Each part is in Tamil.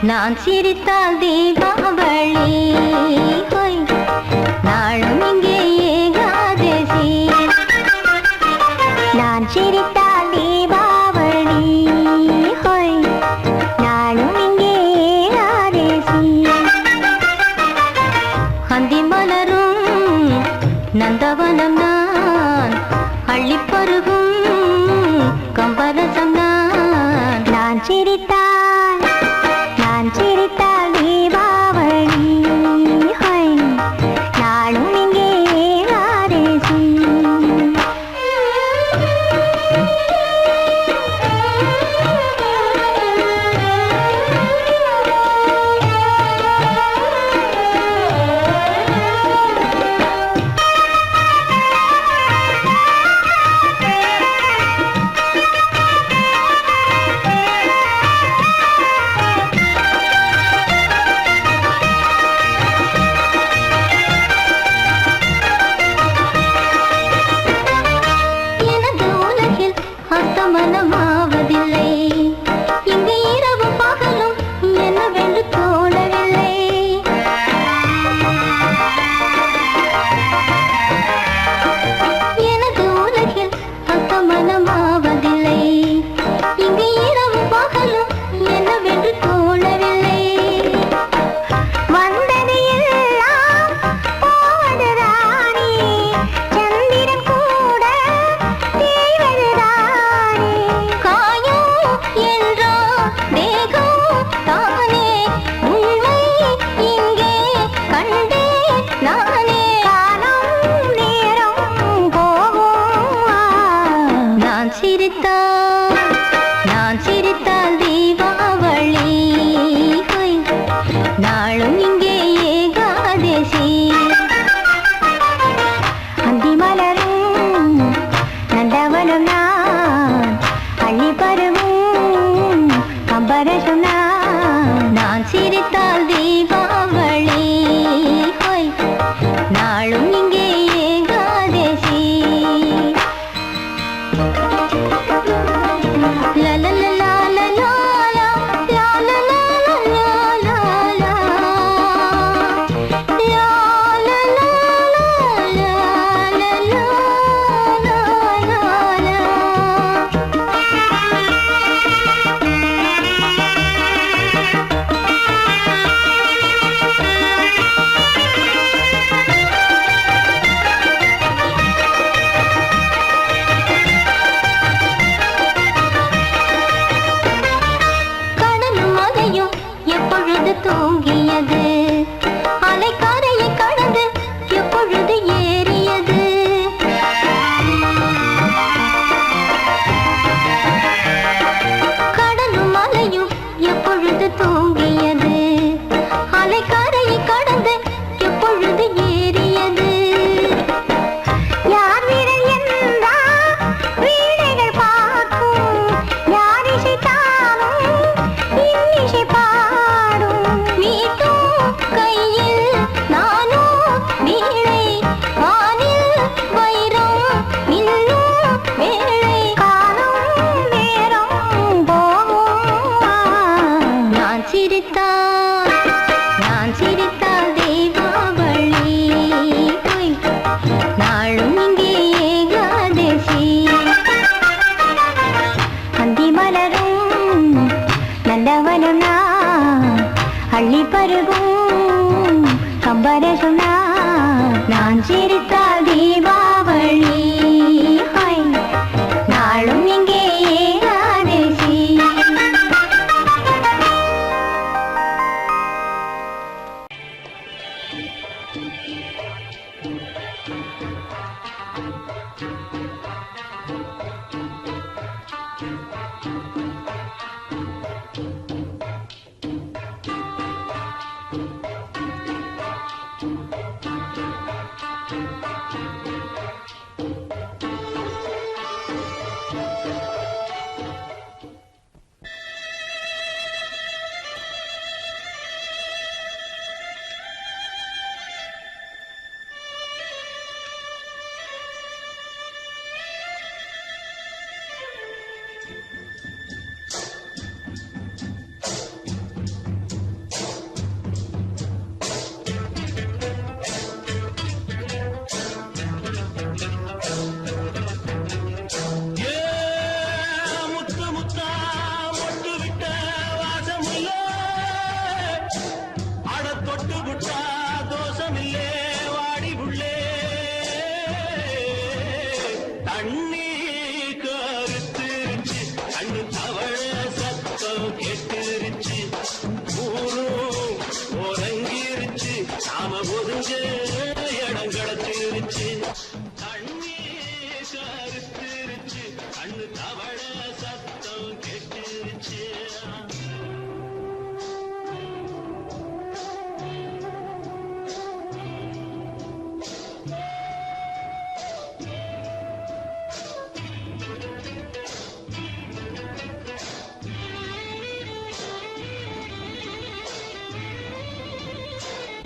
நான் சிரித்தால் தீபாவளி ஹோய் நாளும் இங்கே ஏகாதசி நான் சிரித்தால் தீபாவளி ஹோய் நாளும் இங்கே ஏகாதசி அந்தி மலரும் நந்தவனம் நான் அள்ளிப்பருகும் கம்பரசம் நான் சிரித்தால் தீபாவளி ஹோய் நாளும் இங்கே ஏகாதசி மனமாவதில்லை இங்கு இரவு பகலும் என்னவென்று தோணவில்லை எனது உலகில் அர்த்தமனமாவதில்லை இங்கு இரவு பகலும் என்னவென்று தோணவில்லை வந்தது எல்லாம் போவது ராணி சந்திரன் கூட தேய்வதுதான் நான் சிரித்தால் தீபாவளி ஹோய் நாளும் இங்கே ஏகாதசி அந்தி மலரும் நந்தவனம் நான் அள்ளி பருவும் கம்பரசம் நான் சிரித்தால் தீபாவளி ஹோய் நாளும் இங்கே ஏகாதசி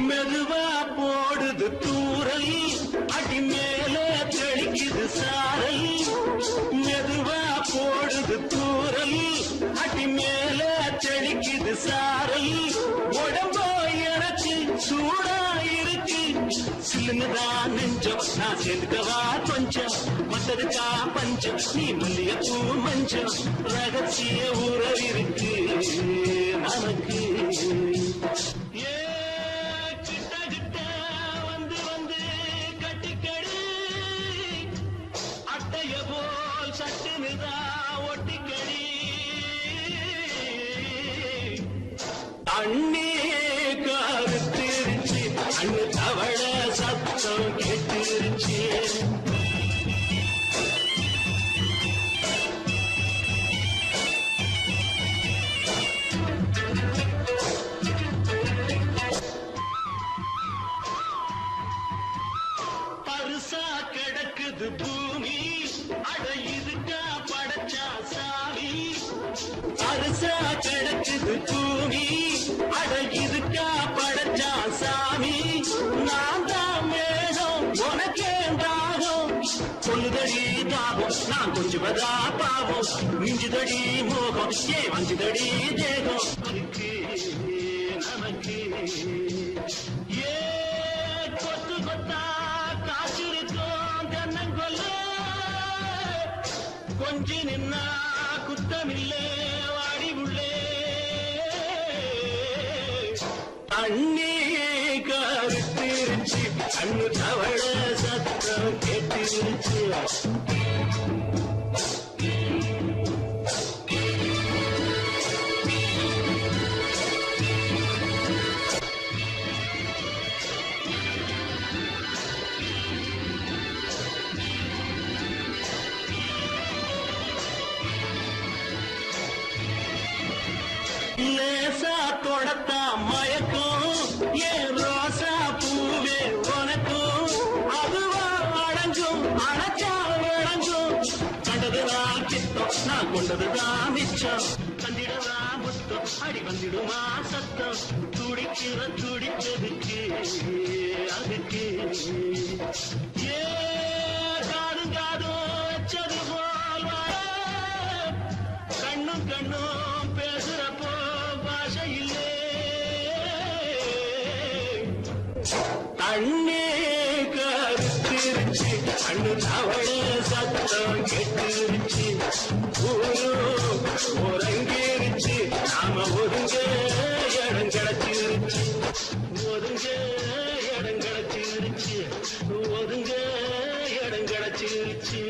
மெதுவா போடுது தூரல் அடி மேலே தெளிக்குது சாரல் மெதுவா போடுது தூரல் அடி மேலே தெளிக்குது சாரல் உடம்போ எனக்கு சூடா இருக்கு சில்லுதான் நெஞ்சம் நான் சேர்ந்துக்கவா கொஞ்சம் மத்ததுக்கா பஞ்சம் நீ மல்லிகைப்பூ மஞ்சம் ரகசிய உறவு இருக்கு நமக்கு அண்ணே கருத்திருச்சு அண்ணு தவள சத்தம் கேட்டுருச்சு பருசா கிடக்குது பூமி அட இதுக்கா படைச்சா சாமி பருசா கிடக்குது பூமி அட இதுக்கா படைச்சா சாமி நான் தான் மேகம் உனக்கே தாகம் சொல்லுதடி தாகம் நான் கொஞ்சுவதா பாவம் மிஞ்சுதடி மோகம் ஏ வஞ்சுதடி தேகம் அதுக்கு நமக்கு ஏ கொத்து கொத்தா காற்றிருக்கோம் தென்னங்கொல்ல கொஞ்சி நின்னா குத்தமில்லே வாடி உள்ளே அண்ணே கருத்திருச்சு அண்ணு தவள சத்தம் கேட்டிருச்சு லேசா தொடத்தா மயக்கும் ஏன் ரோசா பூவே உனக்கும் அதுவா அடங்கும் அடைச்சா விளங்கும் கண்டதுதான் கித்தம் நான் கொண்டதுதான் மிச்சம் கண்டிடவா முத்தம் அடி வந்திடுமா சத்தம் துடிக்கிறதுக்கு அதுக்கு ஏ காதும் காதும் வச்சது போல் வர கண்ணும் கண்ணும் பேசுறப்போ பாஷை இல்லே அண்ணே கருத்திருச்சு அண்ணு தவள சத்தம் கேட்டுருச்சு ஒருங்கிருச்சு நாம ஒதுங்க இடம் கிடைச்சிருச்சு ஒதுங்க இடம் கிடைச்சிருச்சு ஒதுங்க இடம் கிடைச்சிருச்சு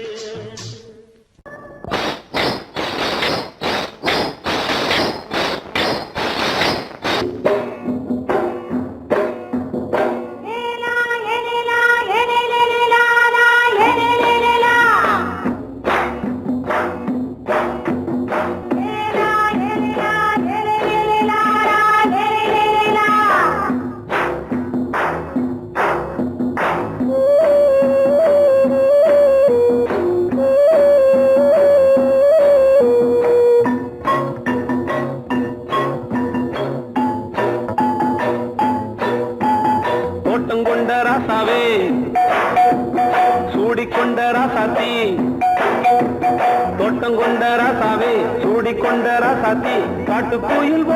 சூடிக்கொண்ட ராசாத்தி தோட்டம் கொண்ட ராசாவே சூடிக்கொண்ட ராசாத்தி காட்டு கோயில்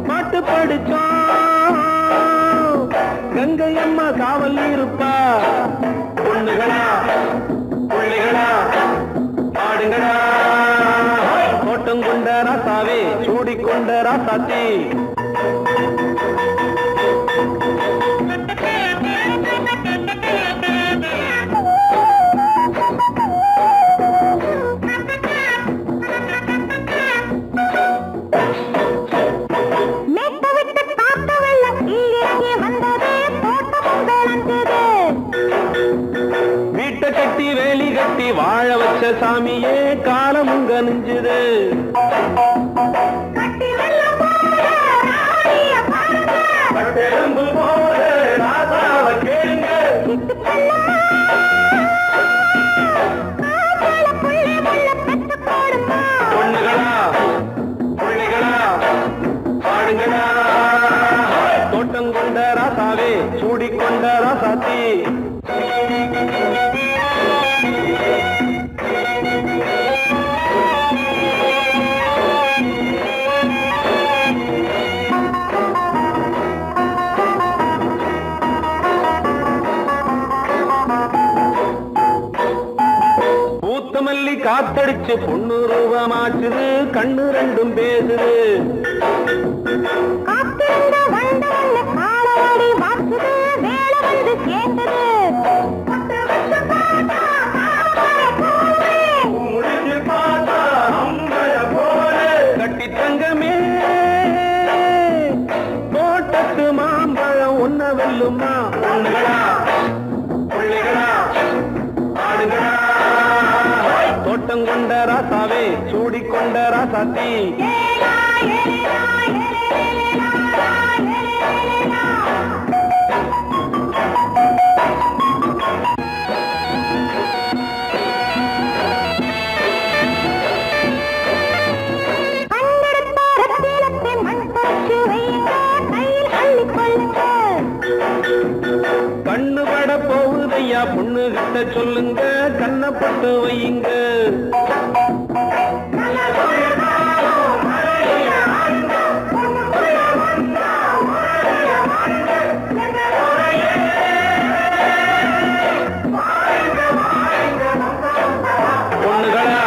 பாட்டு படிச்சோம் கங்கை அம்மா காவல் இருப்பா பொண்ணுகளா பிள்ளைகளா பாடுங்களா தோட்டம் கொண்ட ராசாவே சூடிக்கொண்ட ராசாத்தி வாழ வச்ச சாமியே காலம் உங்க நெஞ்சுது கட்டெலும்பு போல ராசாவை கேளுங்க பொண்ணுகளா புள்ளிகளா பாடுங்களா தோட்டம் கொண்ட ராசாவே சூடிக்கொண்ட ராசாத்தி பூத்தமல்லி காத்தடிச்சு பொண்ணு ரூபமாச்சுது கண்ணு ரெண்டும் பேசுது கட்டி தங்கமே தோட்டத்து மாம்பழம் ஒன்ன வெல்லுமா பொண்ணுகளா புள்ளிகளா ஆடுகளா தோட்டம் கொண்ட ராசாவே சூடிக்கொண்ட ராசாத்தி கண்ணு பட போகுதையா பொண்ணு கிட்ட சொல்லுங்க கண்ணப்பட்டு வையுங்க பொண்ணுகளா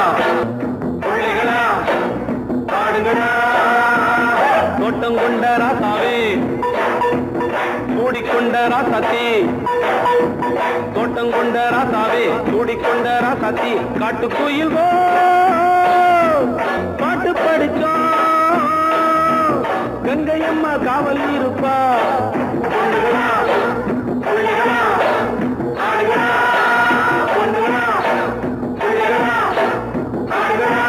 புள்ளிகளா பாடுங்களா தோட்டம் கொண்ட ராசாவே சூடிக்கொண்ட ராசாத்தி தோட்டம் கொண்ட ராசாவே சூடிக்கொண்ட ராசாத்தி காட்டுக்குயில் பாட்டு படிச்சோம் கங்கையம்மா காவல் இருப்பா பொண்ணுகளா புள்ளிகளா ஆடுகளா பொண்ணுகளா புள்ளிகளா ஆடுகளா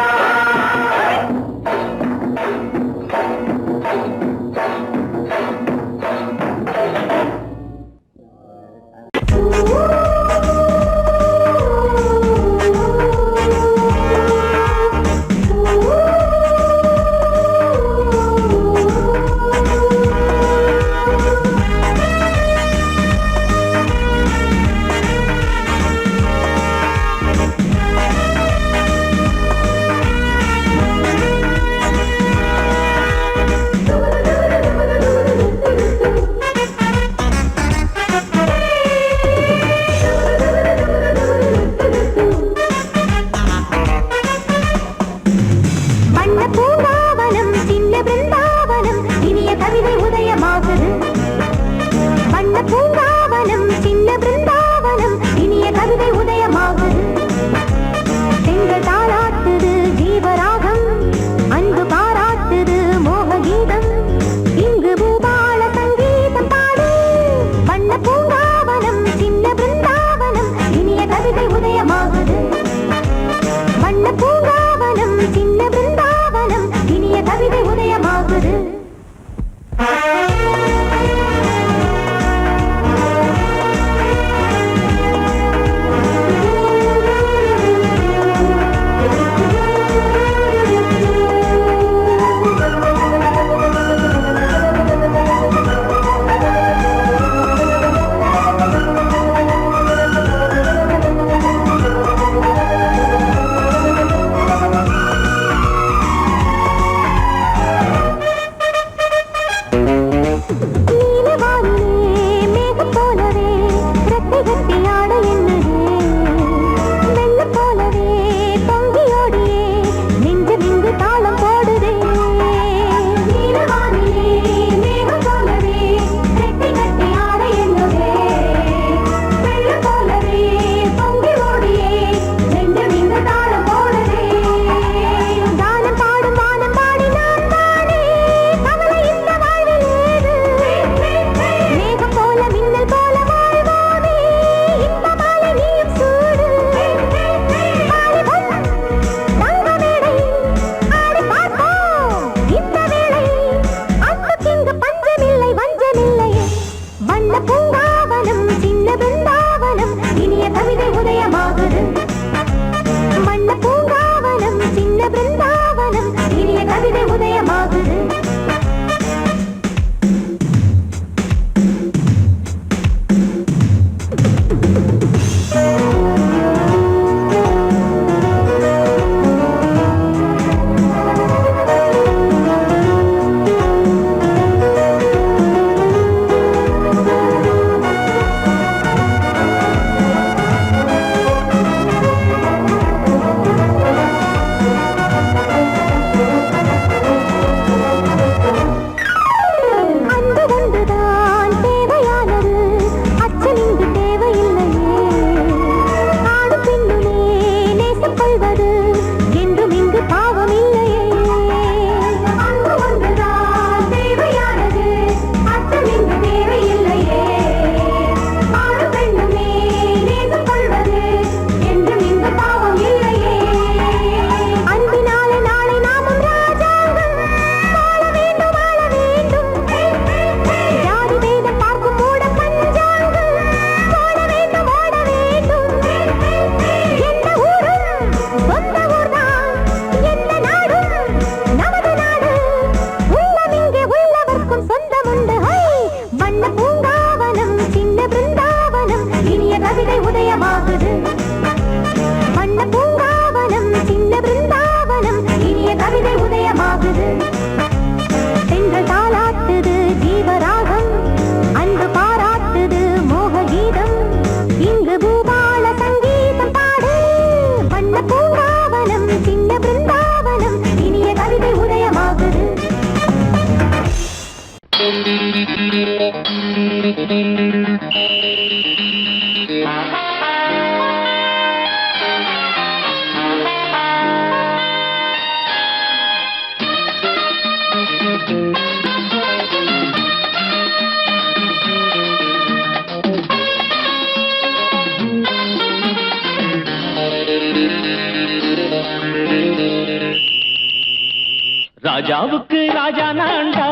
ராஜாவுக்கு ராஜா நான்டா,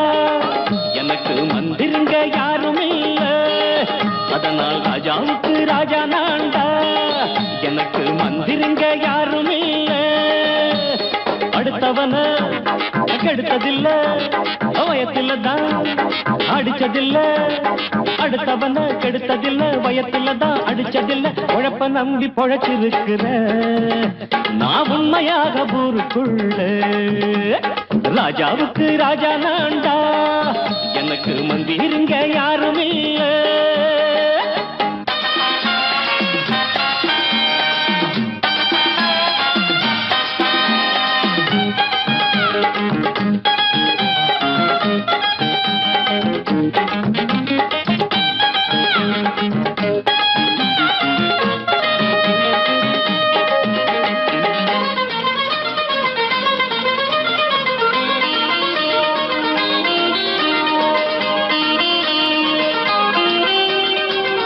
எனக்கு மந்திருங்க யாரும் இல்ல. அதனால் ராஜாவுக்கு ராஜா நான்டா, எனக்கு மந்திருங்க யாரும் இல்ல. அடுத்தவன கெடுத்ததில்ல, வயத்தில தான் அடிச்சதில்ல. அடுத்தவன கெடுத்ததில்ல, வயத்தில தான் அடிச்சதில்ல. உழப்ப நம்பி பொழைச்சிருக்கிற நான் உண்மையாக ஊருக்குள்ள. ராஜாவுக்கு ராஜா நான்டா, எனக்கு மந்திருங்க யாரும் இல்ல.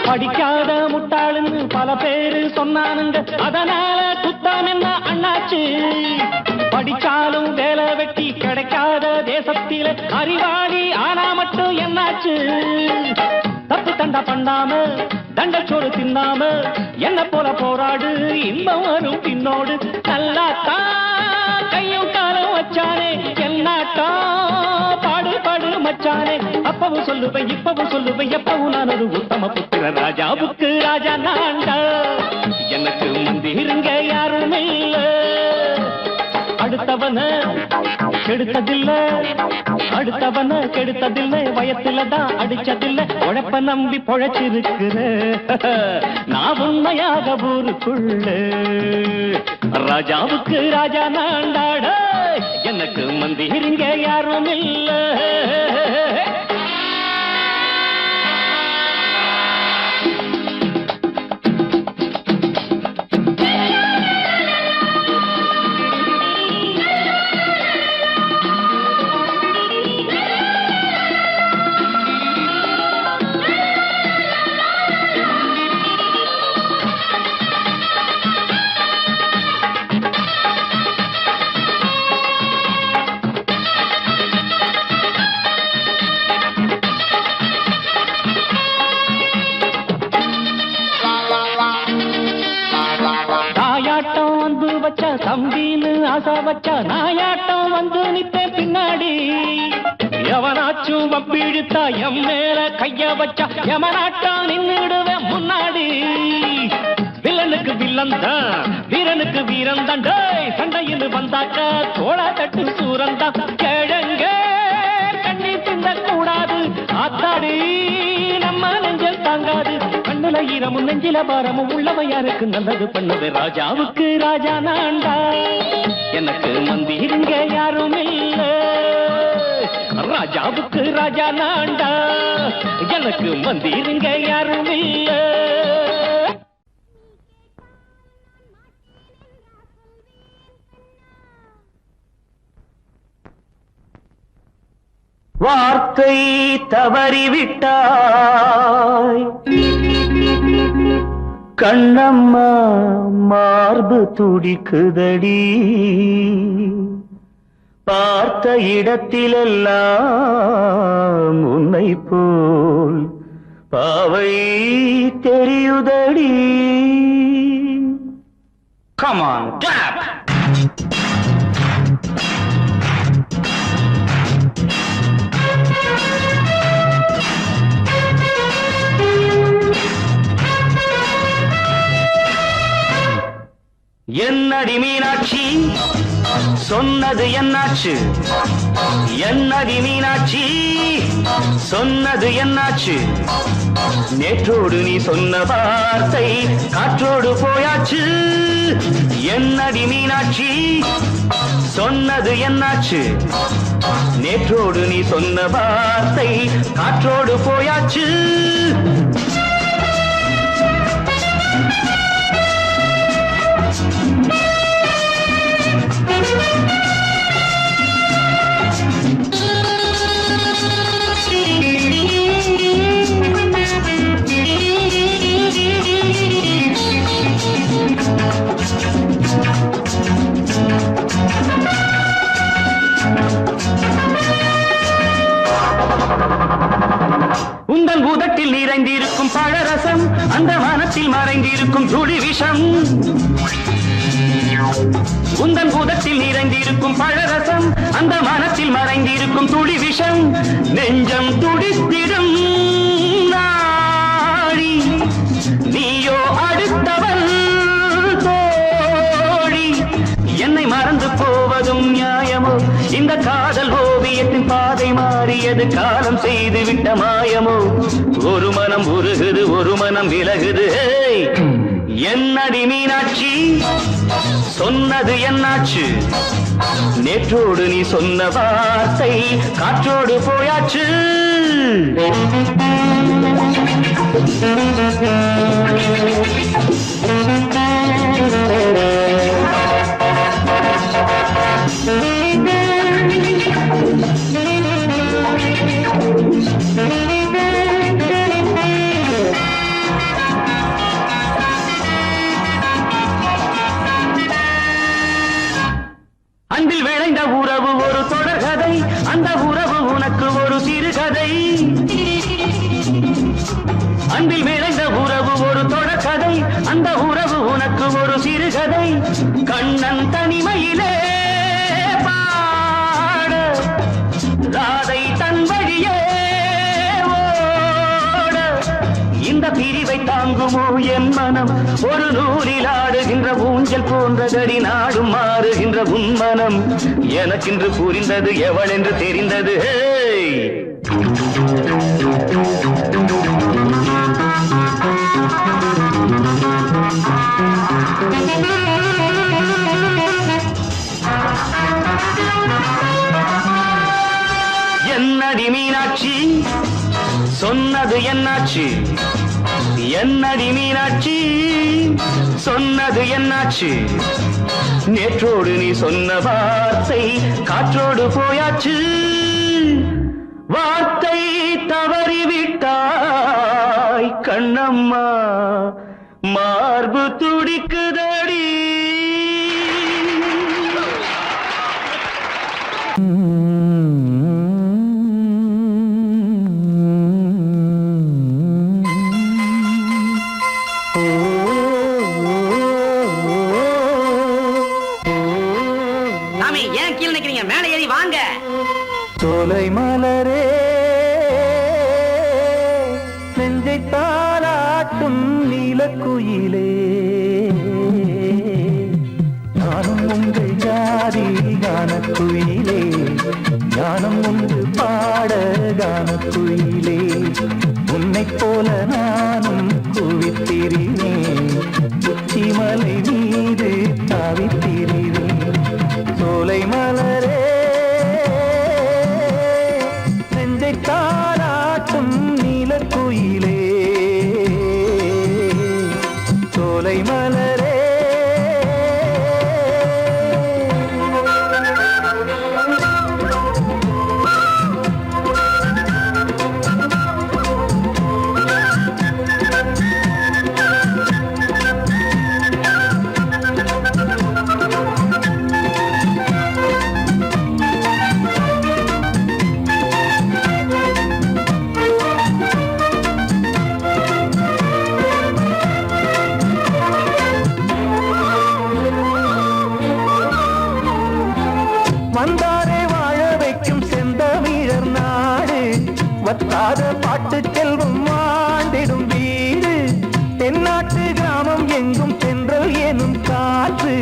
படிக்காத முட்டாளுன்னு பல பேரு சொன்னானுங்க, அதனால குத்தம் என்ன அண்ணாச்சு. படிச்சாலும் வேலை வெட்டி கிடைக்காத தேசத்தில அறிவாளி ஆனா மட்டும் என்னாச்சு. தப்பு தண்டா பண்ணாம தண்டச்சோறு தின்னாம என்ன போல போராடு, இன்பம் வரும் பின்னோடு. நல்லாத்தான் கையும் காலம் வச்சானே, என்னாட்டா பாடு பாடு மச்சானே. அப்பவும் சொல்லுவேன் இப்பவும் சொல்லுவேன், எப்பவும் நான் ஒரு உத்தம புத்திர. ராஜாவுக்கு ராஜா நான்டா, எனக்கு மந்திருங்க யாரும் இல்ல. அடுத்தவன கெடுத்ததில்ல, அடுத்தவன கெடுத்ததில்லை, வயத்தில தான் அடிச்சதில்ல. உழைப்ப நம்பி பொழைச்சிருக்கிற நான் உண்மையாக ஊருக்குள்ள. ராஜாவுக்கு ராஜா நான்டாட, எனக்கு மந்திருங்க யாரும் இல்ல. தம்பின்னு ஆசா வச்சா நாயாட்டம் வந்து நிப்பேன் பின்னாடி. எவனாச்சும் வப்பிழுத்தா எம் மேல கைய வச்சா எவனாட்டம் நின்னுடுவேன் முன்னாடி. வில்லனுக்கு வில்லன் தான், வீரனுக்கு வீரன் தான். சண்டையில் வந்தாக்கா தோளா தட்டு சூரன் தான். கிழங்க கண்ணி தின்ன கூடாது, ஆத்தாடி நம்ம நெஞ்சல் தாங்காது. கண்ணுல ஈரமும் நெஞ்சில பாரமும் உள்ளவன் யாருக்கு நல்லது பண்ணது. ராஜாவுக்கு ராஜா நான்டா, எனக்கு மந்திருங்க யாரும் இல்ல. ராஜாவுக்கு ராஜா நான்டா, எனக்கு மந்திருங்க யாரும் இல்ல. வார்த்தை தவறிவிட்டாய் கண்ணம்மா, மார்பு துடிக்குதடி. பார்த்த இடத்திலெல்லாம் உன்னை போல் பாவை தெரியுதடி. Come on, clap! என்னடி மீனாட்சி சொன்னது என்னாச்சு? என்னடி மீனாட்சி சொன்னது என்னாச்சு? நேற்றோடு நீ சொன்ன வார்த்தை காற்றோடு போயாச்சு. என்னடி மீனாட்சி சொன்னது என்னாச்சு? நேற்றோடு நீ சொன்ன வார்த்தை காற்றோடு போயாச்சு. நிறைந்திருக்கும் பழரசம் அந்த மனத்தில் மறைந்திருக்கும் துளி விஷம் உந்தன் பூதத்தில் நிறைந்திருக்கும் பழரசம் அந்த மனத்தில் மறைந்திருக்கும் துளி விஷம் நெஞ்சம் துடித்திடும் நாடி நீயோ அடுத்தவன் தோழி என்னை மறந்து போவதும் நியாயமோ இந்த காதல் ஓவியத்தின் பாதை மாறியது காலம் செய்து விட்ட மாயமோ ஒரு மனம் உருகுது ஒரு மனம் விலகுது என்னடி மீனாட்சி சொன்னது என்னாச்சு நேற்றோடு நீ சொன்ன வார்த்தை காற்றோடு போயாச்சு அன்பில் விளைந்த உறவு ஒரு தொடர்கதை அந்த உறவு உனக்கு ஒரு சிறுகதை அன்பில் விளைந்த உறவு ஒரு தொடர்கதை அந்த உறவு உனக்கு ஒரு சிறுகதை கண்ணன் தனிமையிலே பாட ராதை தன் வழியே ஓட இந்த பிரிவை தாங்குமோ என் மனம் ஒரு நூலில் ஆடுகின்ற ஊஞ்சல் போன்றதடி நாடும் மாறுகின்ற உன்மனம் எனக்கென்று புரிந்தது எவள் என்று தெரிந்தது என்னடி மீனாட்சி சொன்னது என்னாச்சு என்னடி மீனாட்சி சொன்னது என்னாச்சு நேற்றோடு நீ சொன்ன வார்த்தை காற்றோடு போயாச்சு வார்த்தை தவறிவிட்டாய் கண்ணம்மா மார்பு துடிக்குதடி ஏன் கீழே நிக்கிறீங்க மேலே ஏறி வாங்க சோலை மலரே நெஞ்சை தாளாட்டும் நீலக்குயிலே நானும் உங்கள் ஜாதி கானக்குயிலே ஞானம் உண்டு பாட கானக்குயிலே உன்னைப் போல நானும் குவித்திரினேன் உச்சிமலை மீது தாவித்திரினேன் சோலை மலரே நெஞ்சை தாளாட்டும் நீலக்குயிலே சோலை மலரே வந்தாரே வாழ வைக்கும் செந்தமிழர் நாடு வத்தாத பாட்டு செல்வம் வாழ்ந்திடும் வீடு தென்னாட்டு கிராமம் எங்கும் தென்றல் எனும் காற்று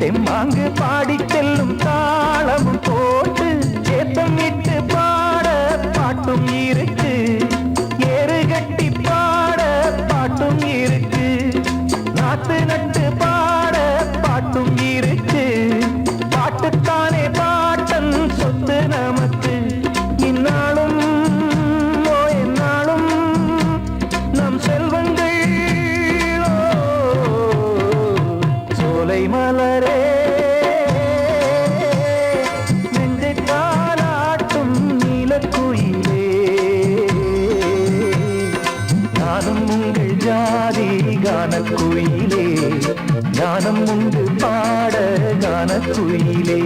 தெம்மாங்கு பாடி செல்லும் தாளமும் போட்டு ஏத்தம் இட்டு பாட பாட்டும் இருக்கு ஏறு கட்டி பாட பாட்டும் இருக்கு நாத்து நட்டு பாட பாட்டும் இருக்கு பாட்டுத்தானே பாட்டன் சொத்து நமக்கு இந்நாளும் எந்நாளும் நம் செல்வங்கள் சோலை மலரே நெஞ்சை தாளாட்டும் நீலக்குயிலே நானும் உங்கள் ஜாதி கானக்குயிலே ஞானம் உண்டு பாட கானக்குயிலே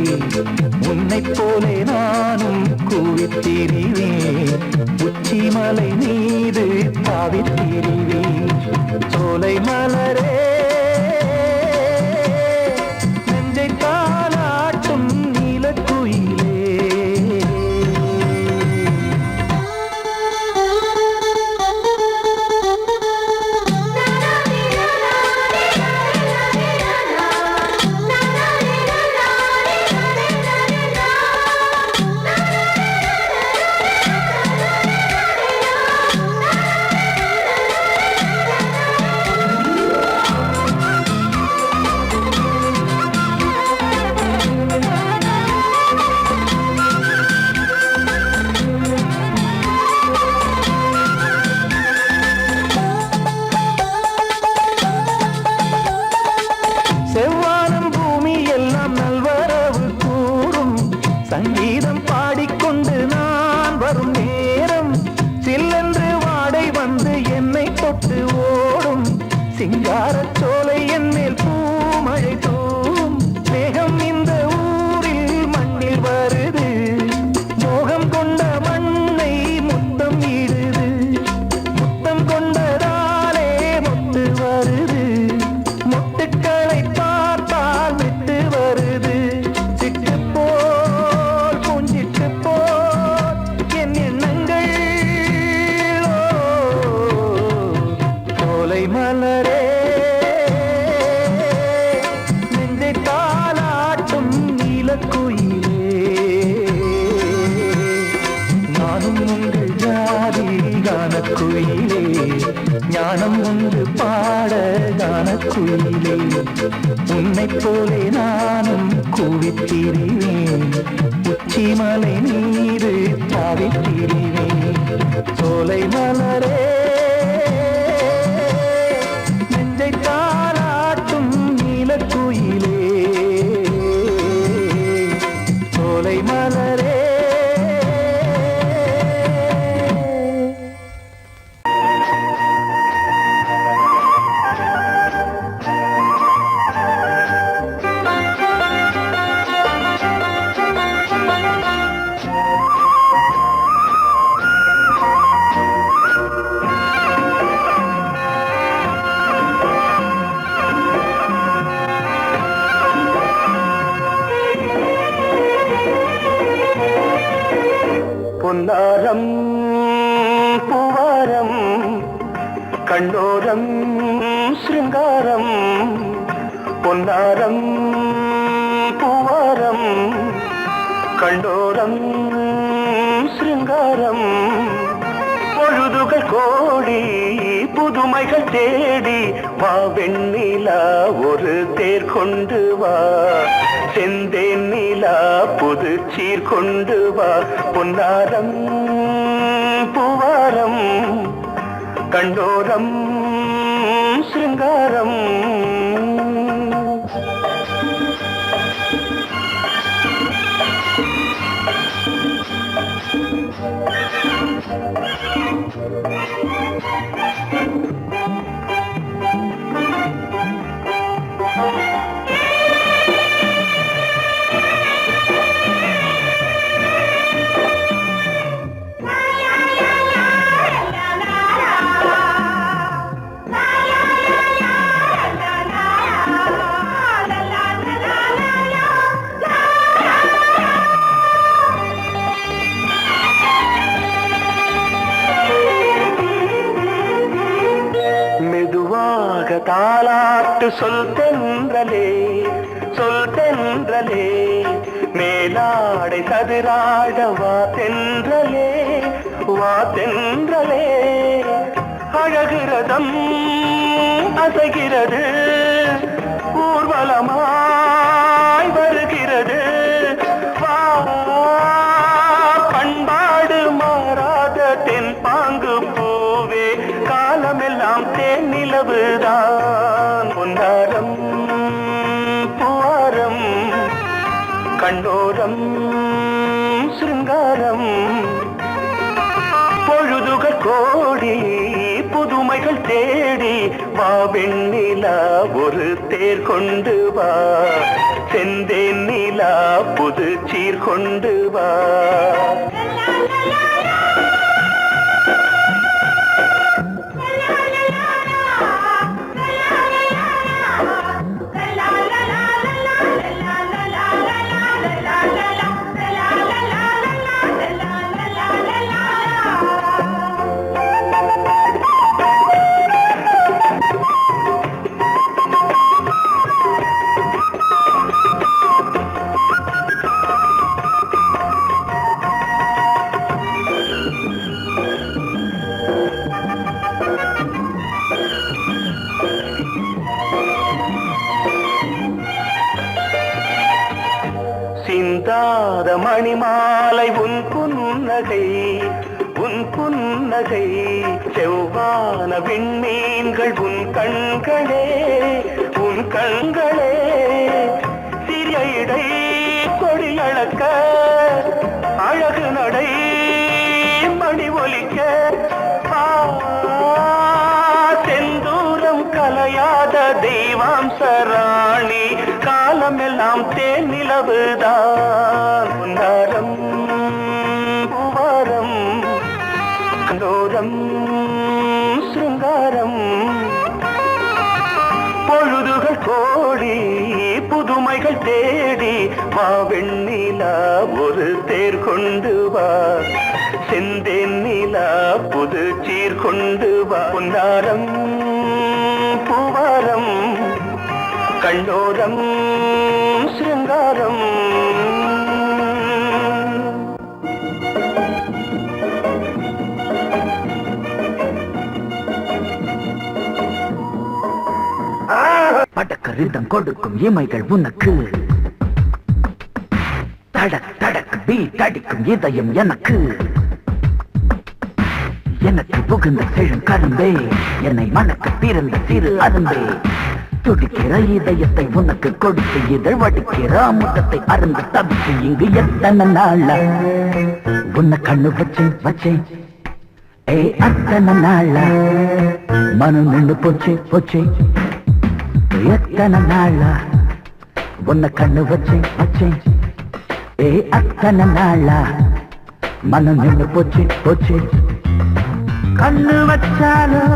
உன்னைப் போலே நானும் கூவி கூவித்திரிவேன் உச்சிமலை மீது தாவித்திரிவேன் சோலை மலரே நெஞ்சை தாலாட்டும் நீலக்குயிலே செவ்வானம் பூமி எல்லாம் நல்வரவு கூறும் சங்கீதம் பாடிக்கொண்டு நான் வரும் நேரம் சில்லென்று வாடை வந்து என்னை தொட்டு ஓடும் சிங்காரச் சோலை என் மேல் பூமழை தூவும் மேகம் இந்த ஊரில் மண்ணில் வருது மோகம் கொண்ட மண்ணை முத்தம் இடுது முத்தம் கொண்டதாலே முத்து வருது முத்துக்களை பார்த்தால் விட்டு வருது சிட்டு போல் பூஞ்சிட்டு போல் என் எண்ணங்கள் சோலை மலரே நெஞ்சை தாலாட்டும் நீலக்குயிலே நானும் உண்டு ஜாதி கானக்குயிலே ஞானம் உண்டு பாட கானக்குயிலே உன்னைப் போலே நானும் கூவித்திரிவேன் உச்சிமலை மீது தாவித்திரிவேன் சோலை மலரே நெஞ்சை தாலாட்டும் நீலக்குயிலே சோலை மலரே பொன்னாரம் பூவாரம் கண்ணோரம் சிருங்காரம் பொன்னாரம் பூவாரம் கண்ணோரம் சிருங்காரம் பொழுதுகள் கோடி புதுமைகள் தேடி வா வெண்ணிலா ஒரு தேர் கொண்டு வா செந்தேன் நிலா புது சீர் கொண்டு வா பொன்னாரம் பூவாரம் கண்டோரம் சிருங்காரம் தாலாட்டு சொல் தென்றலே மேலாடை சதுராட வா தென்றலே அழகிறதம் அசைகிறது ஊர்வலமாய் வருகிறது வா பண்பாடு மாறாத தென் பாங்கு பூவே காலமெல்லாம் தேன் நிலவுதான் பொன்னாரம் பூவாரம் கண்டோரம் சிருங்காரம் பொழுதுகள் கோடி புதுமைகள் தேடி வா வெண்ணிலா ஒரு தேர் கொண்டு வா செந்தேன் நிலா புது சீர் கொண்டு வா சிந்தாத மணிமாலை உன் புன்னகை உன் புன்னகை செவ்வான விண்மீன்கள் உன் கண்களே உன் கண்களே சிறிய இடை கொடியளக்க அழகு நடை மணி ஒலிக்க செந்தூரம் கலையாத தெய்வாம்சராணி காலமெல்லாம் தேன் நிலவுதான் உன்னாரம் பூவாரம் கண்டோரம் சிருங்காரம் பொழுதுகள் கோடி புதுமைகள் தேடி வா வெண்ணிலா ஒரு தேர் கொண்டு வா செந்தேன் நிலா புது சீர் கொண்டு வா பொன்னாரம் பூவாரம் கண்டோரம் சிருங்காரம் படக்கரிதம் கொடுக்கும் இமைகள் உனக்கு தடக் தடக் பீட் அடிக்கும் இதயம் எனக்கு எனக்கு புகுந்த செழும் கரும்பே என்னை மணக்க பிறந்த சிறு அரும்பே துடிக்கிற இதயத்தை உனக்கு கொடுத்து இதழ் வடிக்கிற அமுதத்தை அருந்து தவிச்சு இங்கு எத்தனை நாள உன்னை கண்ணு வச்சேன் வச்சேன் ஏ அத்தனை நாள மனம் நின்று போச்சு போச்சு எத்தனை நாளா உன்னை கண்ணு வச்சேன் வச்சேன் ஏ அத்தனை நாளா மனம் நின்று போச்சு போச்சு கண்ணு வச்சாலும்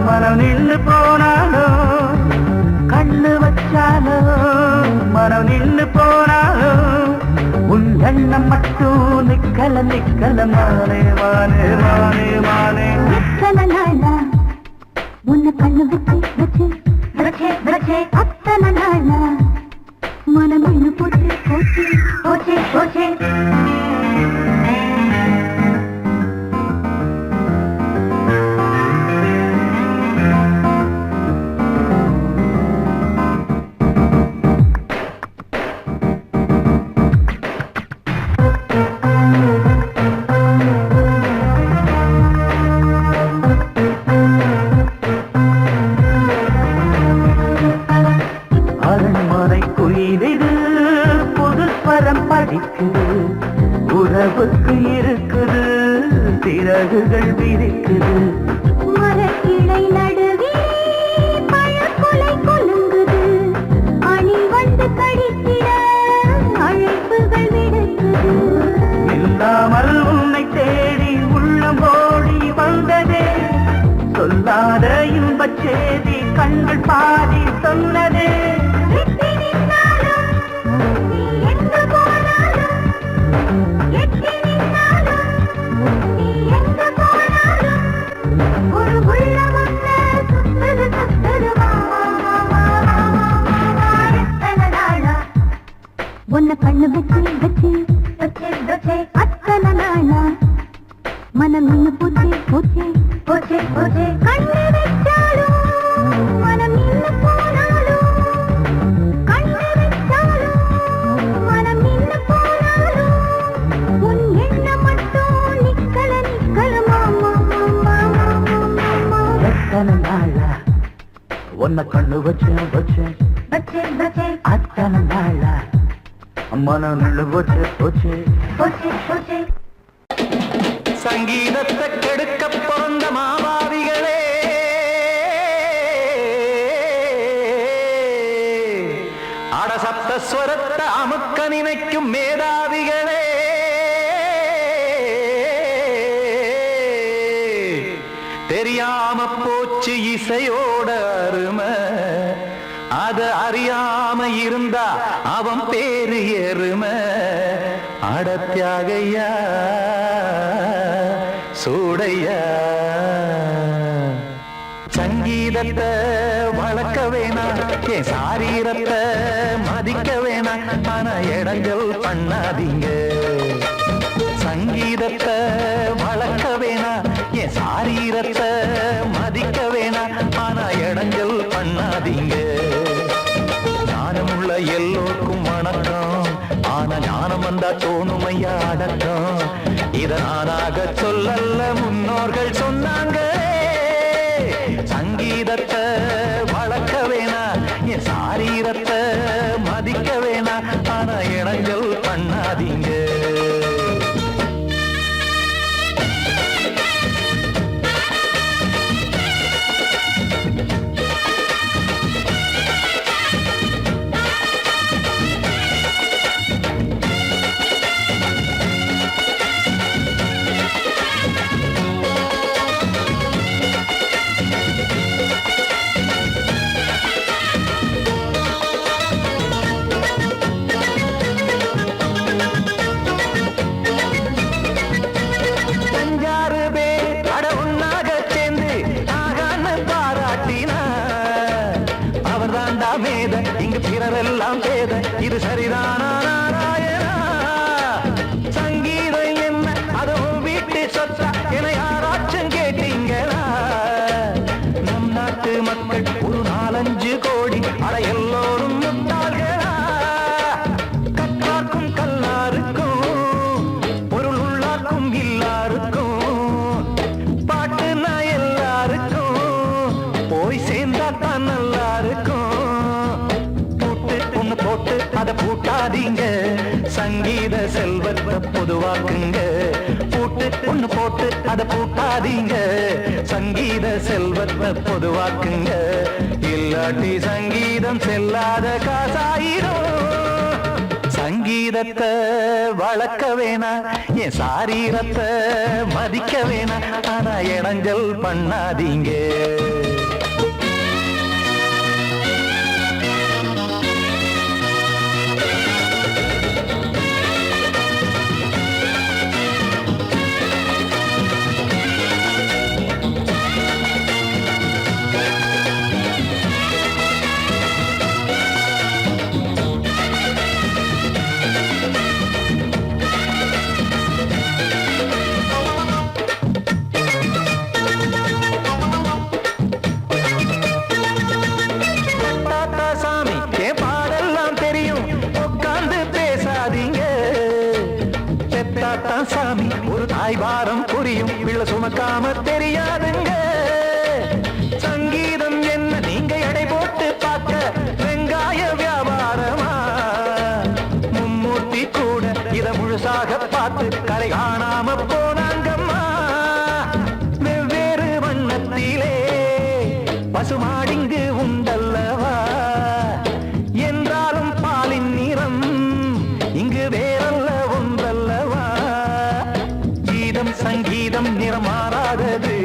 மனம் நின்று போனாலும் கண்ணு வச்சாலும் மனம் நின்று போனாலும் உன் எண்ணம் மட்டும் நிக்கல நிக்கல மானே மானே மானே மானே எத்தனை நாளா உன்னை கண்ணு வச்சு வச்சு வச்சே வச்சே அத்தனை நாளா மனம் இன்னும் போச்சு போச்சு போச்சே போச்சே உறவுக்கு இருக்குது சிறகுகள் விரிக்குது மரக்கிளை நடுவே பழக்கொலை கொலுங்குது அணி வந்து கடித்திட அழைப்புகள் விடுக்குது இல்லாமல் உன்னை தேடி உள்ளம் ஓடி வந்ததே சொல்லாத இன்பச் செய்தி கண்கள் பாதி சொன்னதே உன்னை கண்ணு வச்சு வச்சு வச்சே வச்சே அத்தனை நாளா மனம் நின்னு போச்சே போச்சே போச்சே போச்சே கண்ணு வச்சாலும் மனம் நின்னு போனாலும் கண்ணு வச்சாலும் மனம் நின்னு போனாலும் உன் எண்ணம் மட்டும் நிக்கல நிக்கல மாமா மாமா மாமா எத்தனை நாளா உன்னை கண்ணு வச்சு வச்சு வச்சே வச்சே அத்தனை நாளா மனம் நின்று போச்சு போச்சு போச்சே போச்சே சங்கீதத்தை கெடுக்க பிறந்த மாபாவிகளே அடசப்தஸ்வரத்தை அமுக்க நினைக்கும் மேதாவிகளே தெரியாம போச்சு இசையோட அருமை அத அறியாம இருந்தா அவன் பேரு எருமை அடத்தியாகையா சூடையா சங்கீதத்தை வளர்க்க வேணாம் என் சாரீரத்தை மதிக்க வேணாம் ஆனா இடங்கள் பண்ணாதீங்க சங்கீதத்தை வளர்க்க வேணாம் என் சாரீரத்தை மதிக்க வேணாம் ஆனா இடங்கள் பண்ணாதீங்க ஞானமுள்ள எல்லோருக்கும் வணக்கம். ஆனா ஞானம் வந்தா தோணுமையா அடக்கம். இத நானாக சொல்லல்ல, முன்னோர்கள் சொன்னாங்க. சங்கீதத்தை வளர்க்க வேணா, என் சாரீரத்தை மதிக்க வேணா. ஆனா இடைஞ்சல் பண்ணாதீங்க. இங்கு பிறரெல்லாம் பேத, இது சரிதானா நாராயணா? சங்கீதம் என்ன, அதுவும் வீட்டு சொத்தா என யாராச்சும் கேட்டீங்களா? நம் நாட்டு மக்கள் ஒரு 4-5 கோடி, அட எல்லோரும் முட்டாள்களா? கற்றார்க்கும் கல்லாருக்கும் பொருள் உள்ளார்க்கும் இல்லாருக்கும் பாட்டுனா எல்லாருக்கும் போய் சேர்ந்தா தான் நல்லா இருக்கும். போட்டு அதை பூட்டாதீங்க, சங்கீத செல்வத்தை பொதுவாக்குங்க. பூட்டு ஒண்ணு போட்டு அதை பூட்டாதீங்க, சங்கீத செல்வத்தை பொதுவாக்குங்க. இல்லாட்டி சங்கீதம் செல்லாத காசாயிரும். சங்கீதத்தை வளர்க்க வேணா, என் சாரீரத்தை மதிக்க வேணா. ஆனா இடைஞ்சல் பண்ணாதீங்க. சாமி ஒரு தாய்வாரம் புரியும், பிள்ளை சுமக்காம தெரியாதுங்க. சங்கீதம் என்ன நீங்க எடை போட்டு பார்க்க வெங்காய வியாபாரமா? மும்மூர்த்தி கூட இத முழுசாக பார்த்து கரை காணாம போனாங்கம்மா. வெவ்வேறு வண்ணத்திலே பசுமாடிங்கு உண்டல்லவா? என்றாலும் பாலின் நிறம் இங்கு வேறல்ல ஒன்றல்லவா? சங்கீதம் நிறமாறாதது,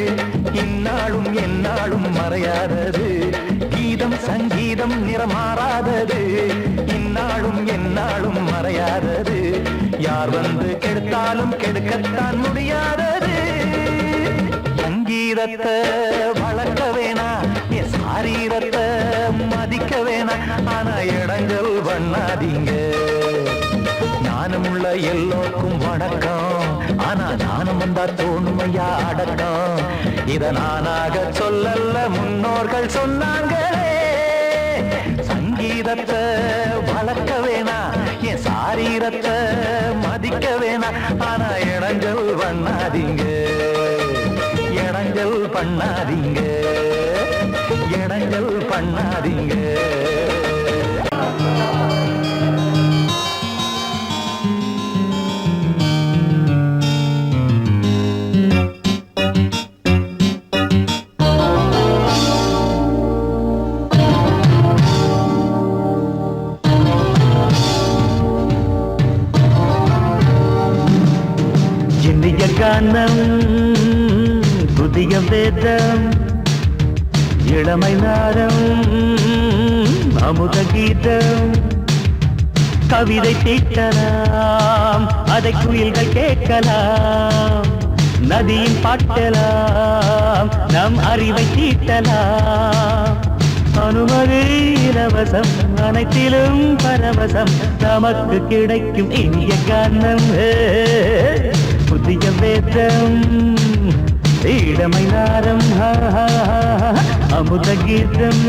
இந்நாளும் எந்நாளும் மறையாதது. கீதம் சங்கீதம் நிறமாறாதது, இந்நாளும் எந்நாளும் மறையாதது. யார் வந்து கெடுத்தாலும் கெடுக்கத்தான் முடியாதது. சங்கீதத்தை வளர்க்க வேணா, என் சாரீரத்தை மதிக்க வேணா. ஆனா இடைஞ்சல் பண்ணாதீங்க. ஞானமுள்ள எல்லோருக்கும் வணக்கம். ஆனா ஞானம் வந்தா தோணுமையா அடக்கம். இத நானாக சொல்லல்ல, முன்னோர்கள் சொன்னாங்களே. சங்கீதத்தை வளர்க்க வேணா, என் சாரீரத்தை மதிக்க வேணா. ஆனா இடைஞ்சல் பண்ணாதீங்க, இடைஞ்சல் பண்ணாதீங்க, இடைஞ்சல் பண்ணாதீங்க. கானம் புதிய வேதம் இளமை நாரம் அமுத கீதம். கவிதை தீட்டலாம், அதை குயில்கள் கேட்கலாம். நதியின் பாட்டலாம், நம் அறிவை தீட்டலாம். அனுமதி இலவசம், அனைத்திலும் பரவசம். நமக்கு கிடைக்கும் இனிய கானம் புதிய வேதம் இளமை நாரம் அமுத கீதம்.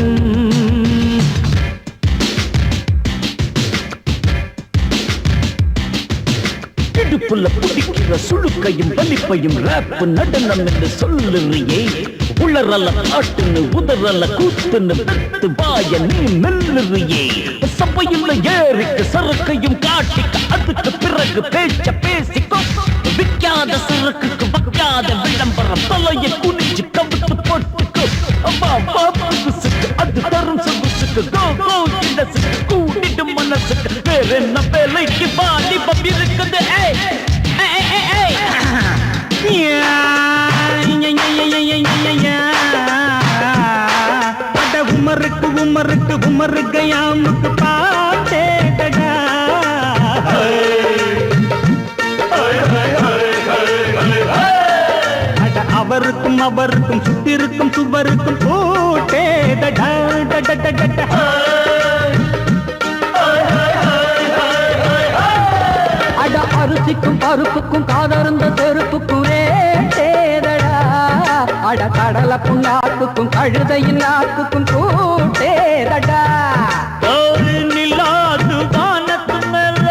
இடுப்புல பிடிக்கிற சுழுக்கையும் வலிப்பையும் ரேப்பு நடனம் என்று சொல்லுறியே உளறல காட்டுன்னு உதறல கூத்துன்னு பெத்து வாய நீ மெல்லுறியே சபையுள்ள ஏறிக்கு சரக்கையும் காட்டிக்க அதுக்கு பிறகு பேச்ச பேசிக்கோ விக்காத சரக்குக்கு வைக்காத விளம்பரம் தலையை குனிஞ்சு கவித்து போட்டுக்கோ அம்மா பாப்புக்கு அது தரும் சொகுசுக்கு கோ கோ இண்டசுக்கு கூட்டிட்டு மனசுக்கு வேற என்ன வேலைக்கு வாலிபம் இருக்குது உமருக்கு உமருக்கு உமருக்கு யாமுக்கு பாட்டேடா அவருக்கும் அவருக்கும் சுத்திருக்கும் சுவருக்கும் போட்டேடா அட அரிசிக்கும் பருப்புக்கும் காதருந்த செருப்புக்கும் ரேடா அட கடலை புண்ணாக்குக்கும் கழுதையின் நாக்குக்கும் கூட்டேதடா நில்லாது வானத்து மேல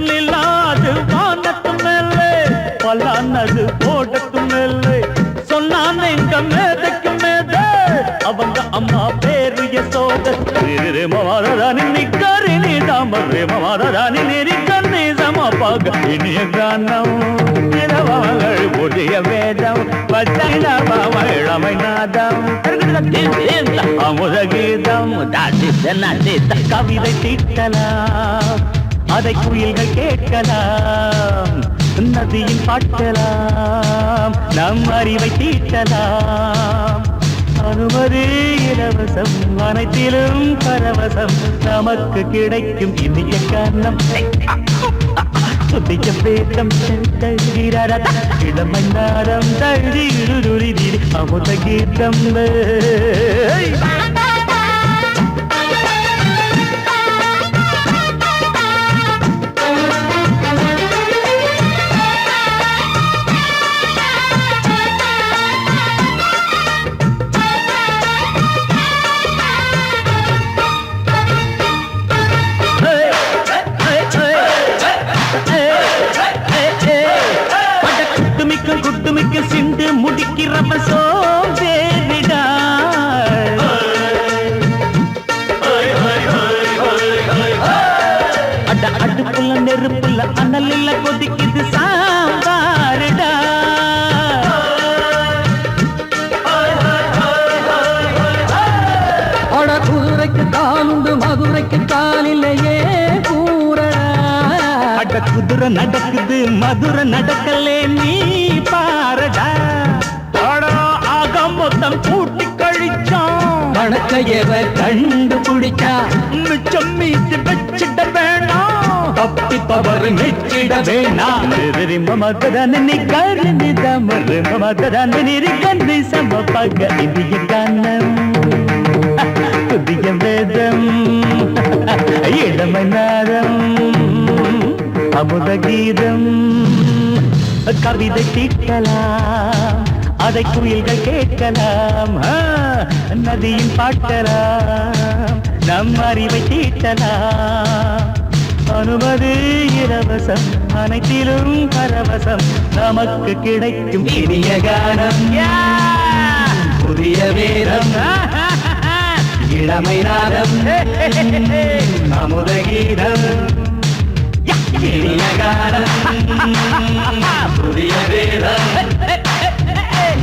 நில்லாது வானத்து மேல பலானது போடத்து மேல சொன்னான் எங்க மேதைக்கு மேத அவங்க அம்மா பேரு யசோத மாதாராணி நிக்காரி நீ தாமரே மாதாராணி நெறிக்கண்ணி சமப்பாக இனிய கானம் இரவங்கள் புதிய வேதம் பச்சைழமை நாதம் அமுத கீதம் கவிதை தீட்டலாம் அதை குயில்கள் கேட்கலாம் நதியில் பாட்டலாம் நம் அறிவை தீட்டலாம் அனுமதி இலவசம் அனைத்திலும் பரவசம் நமக்கு கிடைக்கும் இனிய காரணம் புதிய வேதம் இளமை நாரம் தழுதி அமுத கீதம் குட்டுமிக்க சிண்டு முடிக்கிறப்ப சோதேரிடா அட அடுப்புல நெருப்புல அனலில் கொதிக்குது சாம்பாருடா அட குதிரைக்கு காலுண்டு மதுரைக்கு காலிலேயே கூறடா அட குதிரை நடக்குது மதுரை நடக்கலே நீ பாரடா ஆக மொத்தம் கூட்டி கழிச்சான் வணக்கையவ கண்டுபிடிச்சா மிச்சம் மீது வச்சிட வேணாம் தப்பி தவறு மெச்சிட வேணாம் மமதன நீ கருணி தமறு மமதன நீரி கண்ணி சமப்பக இந்திய கானம் புதிய வேதம் இளமை நாதம் அமுத கீதம் கவிதை தீட்டலாம் அதை குயில்கள் கேட்கலாம் நதியின் பாட்டலாம் நம் அறிவை தீட்டலாம் அனுமதி இலவசம் அனைத்திலும் பரவசம் நமக்கு கிடைக்கும் இனிய கானம் புதிய வேதம் இளமை நாதம் அமுத கீதம் இனிய கானம் புதிய வேதம்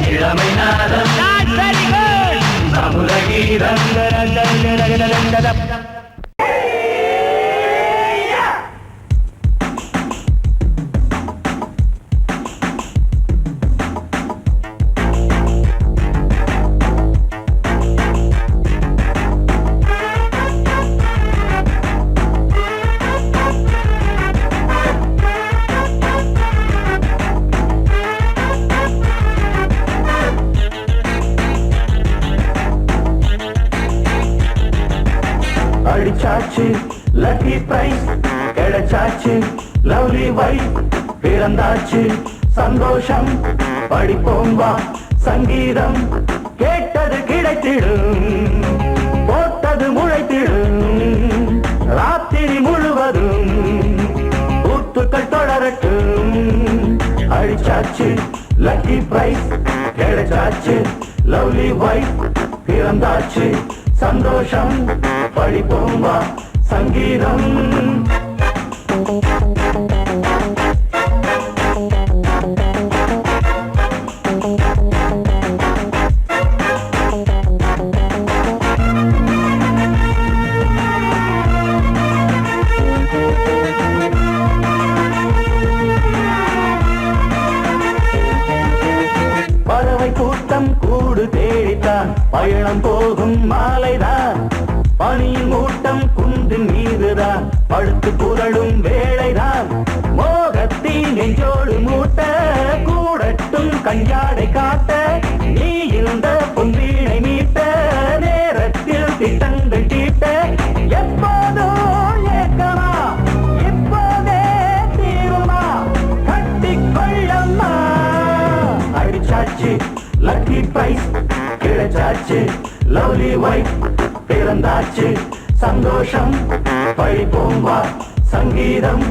இளமை நாதம் அமுத கீதம் அடிச்சாச்சு லக்கி பிரைஸ் கிடைச்சாச்சு லவ்லி வைஃப் பிறந்தாச்சு சந்தோஷம் படிப்போம் வா சங்கீதம் கேட்டது கிடைத்திடும், போட்டது முளைத்திடும், ராத்திரி முழுவதும் ஊத்துக்கள் தொடரட்டும். அடிச்சாச்சு லக்கி பிரைஸ், கிடைச்சாச்சு லவ்லி வைஃப், பிறந்தாச்சு சந்தோஷம், படிப்போம் வா சங்கீதம். பறவை கூட்டம் கூடு தேடித்தான் பயணம் போகும் மாலைதான், பனியின் மூட்டம் குன்றின் மீதுதான் படுத்து புரளும் வேளைதான். மோகத்தின் நெஞ்சோடு மூட்ட கூடட்டும் கஞ்சாடை காட்ட, நீ இந்த பொன்வீணை மீட்ட நேரத்தில் திட்டங்கள் தீட்ட. எப்போதோ ஏக்கமா இப்போதே தீருமா, கட்டிக்கொள்ளம்மா. அடிச்சாச்சு லக்கி பிரைஸ், கிடைச்சாச்சு லவ்லி வைஃப், பிறந்தாச்சு சந்தோஷம், படிப்போம் வா சங்கீதம்.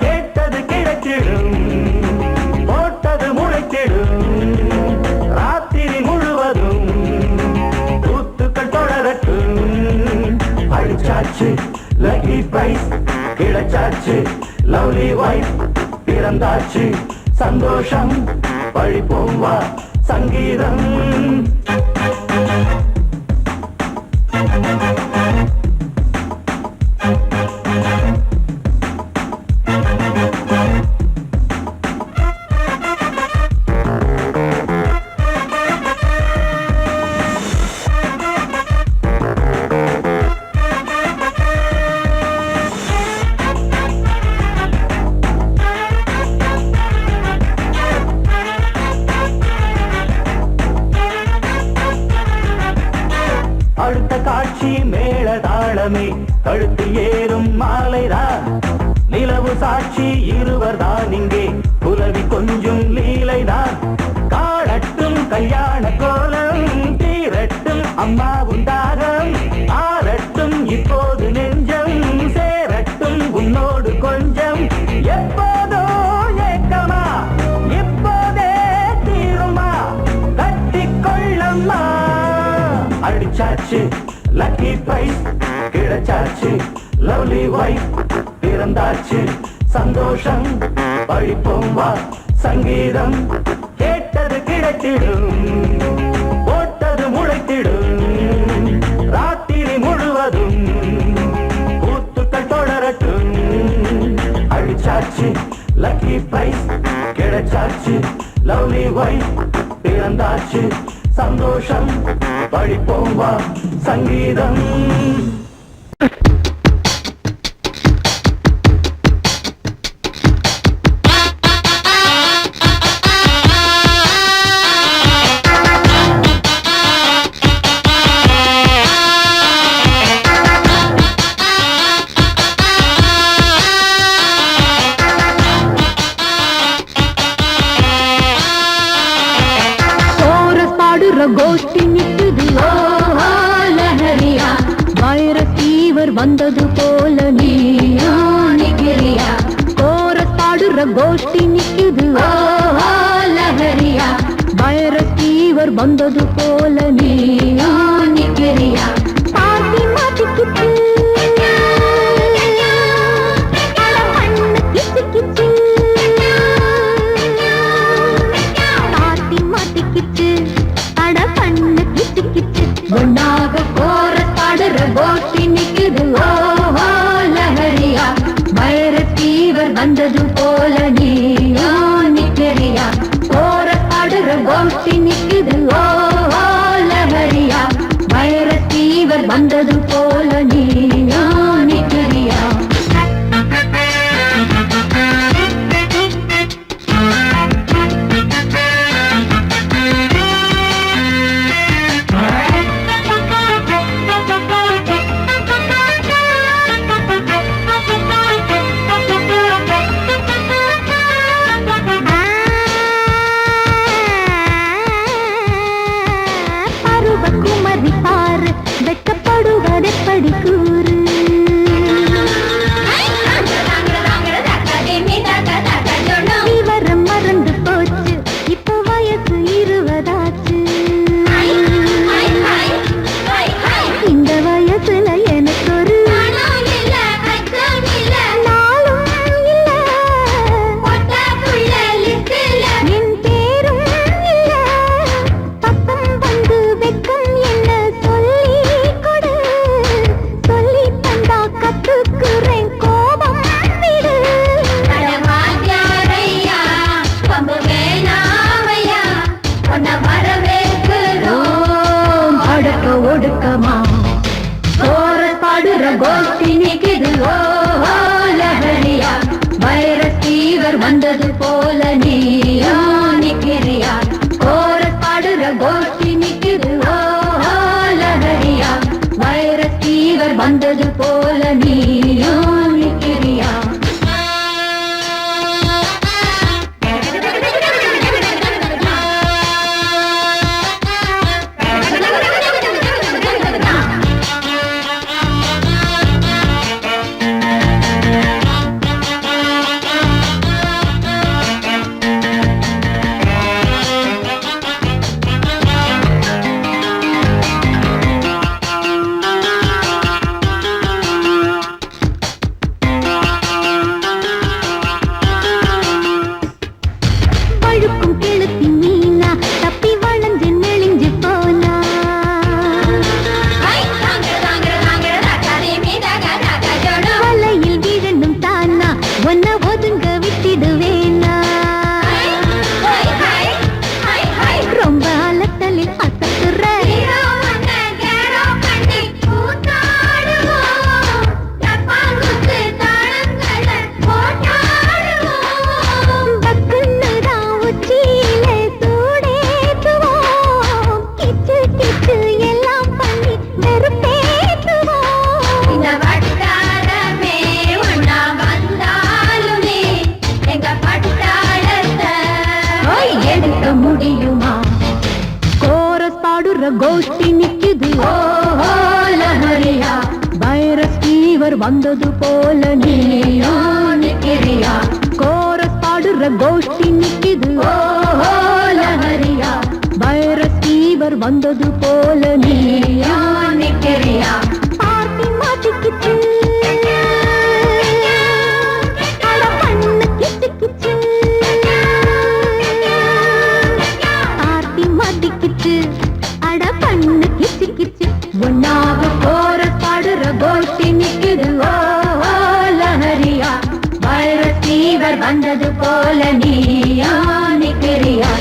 கேட்டது கிடைத்திடும், போட்டது முளைத்திடும், ராத்திரி முழுவதும் கூத்துக்கள் தொடரட்டும். அடிச்சாச்சு லக்கி பிரைஸ், கிடைச்சாச்சு லவ்லி வைஃப், பிறந்தாச்சு சந்தோஷம், படிப்போம் வா சங்கீதம். அடுத்த காட்சி மேளதாளமே, கழுத்தில் ஏறும் மாலைதான், நிலவு சாட்சி இருவர்தான் இங்கே, புலவி கொஞ்சம் லீலைதான். காணட்டும் கல்யாண கோலம், தீரட்டும் அம்மா உண்டாகம், ஆரட்டும் இப்போது நெஞ்சம், சேரட்டும் உன்னோடு கொஞ்சம். எப்போதோ ஏக்கமா இப்போதே தீருமா, கட்டிக்கொள்ளம்மா. அடிச்சாச்சு லக்கி பிரைஸ், கிடைச்சாச்சு லவ்லி வைஃப், பிறந்தாச்சு சந்தோஷம், படிப்போம் வா சங்கீதம். கேட்டது கிடைத்திடும், போட்டது முளைத்திடும், ராத்திரி முழுவதும் கூத்துக்கள் தொடரட்டும். அடிச்சாச்சு லக்கி பிரைஸ், கிடைச்சாச்சு லவ்லி வைஃப், பிறந்தாச்சு சந்தோஷம், படிப்போம் வா சங்கீதம். கோஷ்டி நிக்குது லஹரியா, வைரஸ் ஃபீவர் வந்தது போல நீயா நிக்கிறியா. கோரஸ் பாடுற கோஷ்டி நிக்குது லஹரியா, வைரஸ் ஃபீவர் வந்தது போல நீயா நிக்கிறியா. பாட்டி மாட்டிக்கிட்டு ஒன்னாக கோரஸ் பாடுற கோஷ்டி நிக்குது லஹரியா, வைரஸ் ஃபீவர் வந்தது போல நீயா நிக்கிறியா. கோரஸ் பாடுற கோஷ்டி நிக்குது லஹரியா, வைரஸ் ஃபீவர் வந்தது போல நீயா நிக்கிறியா. மாறி பாரு வெட்டப்படுவதெப்படி கூறு விவரம் மறந்து போச்சு இப்போ வயசு 20 ஆச்சு இந்த வயசுல எனக்கு ஒரு ஒடுக்கமா பாடுற கோஷ்டி நிக்குது ஓ லஹரியா வைரஸ் ஃபீவர் வந்தது போல நீயோ நிக்கிறியா கோரஸ் பாடுற கோஷ்டி நிக்குது ஓ லஹரியா வைரஸ் ஃபீவர் வந்தது போல நீயோ நிக்கிறியா முடியுமா கோரஸ் பாடுற கோஷ்டி நிக்குது ஓ லஹரியா வைரஸ் ஃபீவர் வந்தது போல நீயோ நிக்கிறியா கோரஸ் பாடுற கோஷ்டி நிக்குது ஓ லஹரியா வைரஸ் ஃபீவர் வந்தது போல நீயோ நிக்கிறியா பார்ட்டி மாட்டிக்கிச்சு அட பண்ணு கிச்சு கிச்சு அட பண்ணு கிச்சு கிச்சு ஒன்னாக போற பாடுற கோஷ்டி நிக்குது ஓ லஹரியா வைரஸ் ஃபீவர் வந்தது போல நீயோ நிக்கிறியா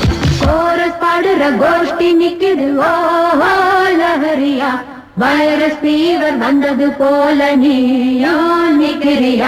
கோரஸ் பாடுற கோஷ்டி நிக்குது ஓ லஹரியா வைரஸ் ஃபீவர் வந்தது போல நீயோ நிக்கிறியா